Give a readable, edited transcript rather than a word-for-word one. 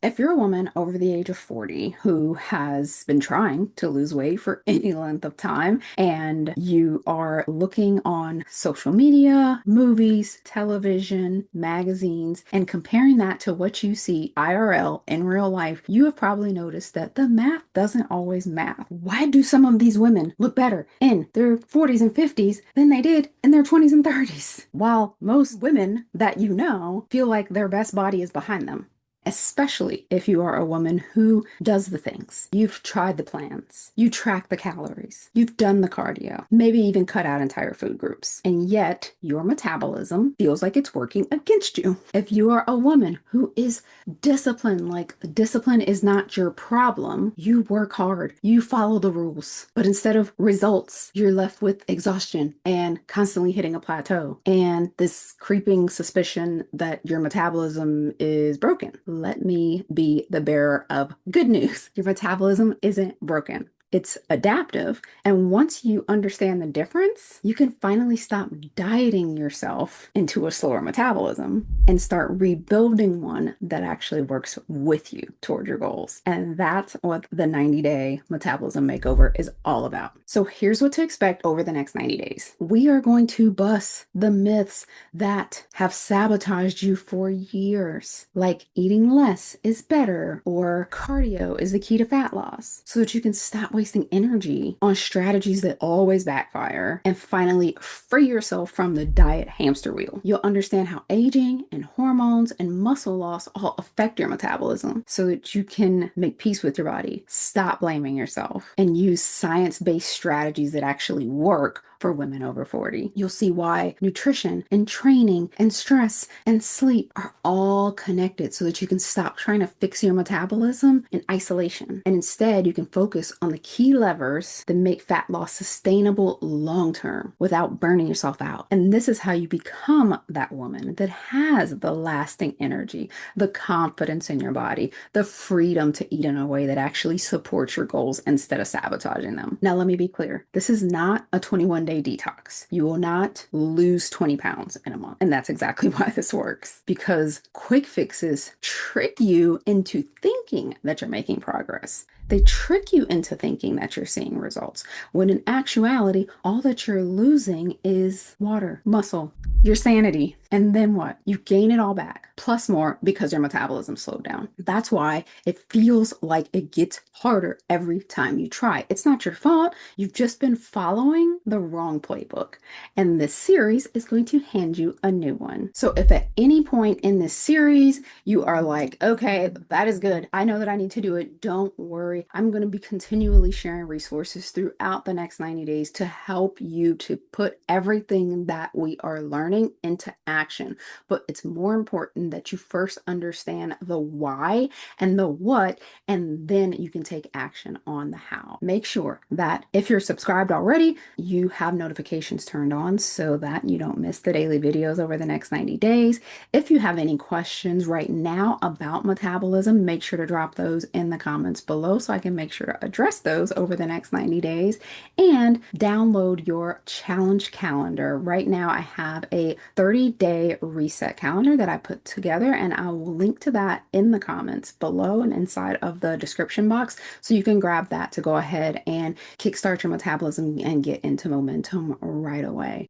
If you're a woman over the age of 40 who has been trying to lose weight for any length of time, and you are looking on social media, movies, television, magazines, and comparing that to what you see IRL in real life, you have probably noticed that the math doesn't always math. Why do some of these women look better in their 40s and 50s than they did in their 20s and 30s? While most women that you know feel like their best body is behind them, especially if you are a woman who does the things. You've tried the plans, you track the calories, you've done the cardio, maybe even cut out entire food groups, and yet your metabolism feels like it's working against you. If you are a woman who is disciplined, like discipline is not your problem, you work hard, you follow the rules, but instead of results, you're left with exhaustion and constantly hitting a plateau and this creeping suspicion that your metabolism is broken. Let me be the bearer of good news. Your metabolism isn't broken. It's adaptive. And once you understand the difference, you can finally stop dieting yourself into a slower metabolism and start rebuilding one that actually works with you toward your goals. And that's what the 90-day metabolism makeover is all about. So here's what to expect over the next 90 days. We are going to bust the myths that have sabotaged you for years, like eating less is better or cardio is the key to fat loss, so that you can stop wasting energy on strategies that always backfire and finally free yourself from the diet hamster wheel. You'll understand how aging and hormones and muscle loss all affect your metabolism so that you can make peace with your body, stop blaming yourself, and use science-based strategies that actually work for women over 40. You'll see why nutrition and training and stress and sleep are all connected so that you can stop trying to fix your metabolism in isolation. And instead, you can focus on the key levers that make fat loss sustainable long term without burning yourself out. And this is how you become that woman that has the lasting energy, the confidence in your body, the freedom to eat in a way that actually supports your goals instead of sabotaging them. Now, let me be clear. This is not a 21-day detox. You will not lose 20 pounds in a month. And that's exactly why this works, because quick fixes trick you into thinking that you're making progress. They trick you into thinking that you're seeing results, when in actuality, all that you're losing is water, muscle, your sanity. And then what? You gain it all back, plus more, because your metabolism slowed down. That's why it feels like it gets harder every time you try. It's not your fault. You've just been following the wrong playbook. And this series is going to hand you a new one. So if at any point in this series you are like, okay, that is good, I know that I need to do it, don't worry. I'm going to be continually sharing resources throughout the next 90 days to help you to put everything that we are learning into action. But it's more important that you first understand the why and the what, and then you can take action on the how. Make sure that if you're subscribed already, you have notifications turned on so that you don't miss the daily videos over the next 90 days. If you have any questions right now about metabolism, make sure to drop those in the comments below so I can make sure to address those over the next 90 days. And download your challenge calendar. Right now, I have a 30-day reset calendar that I put together, and I will link to that in the comments below and inside of the description box, so you can grab that to go ahead and kickstart your metabolism and get into momentum right away.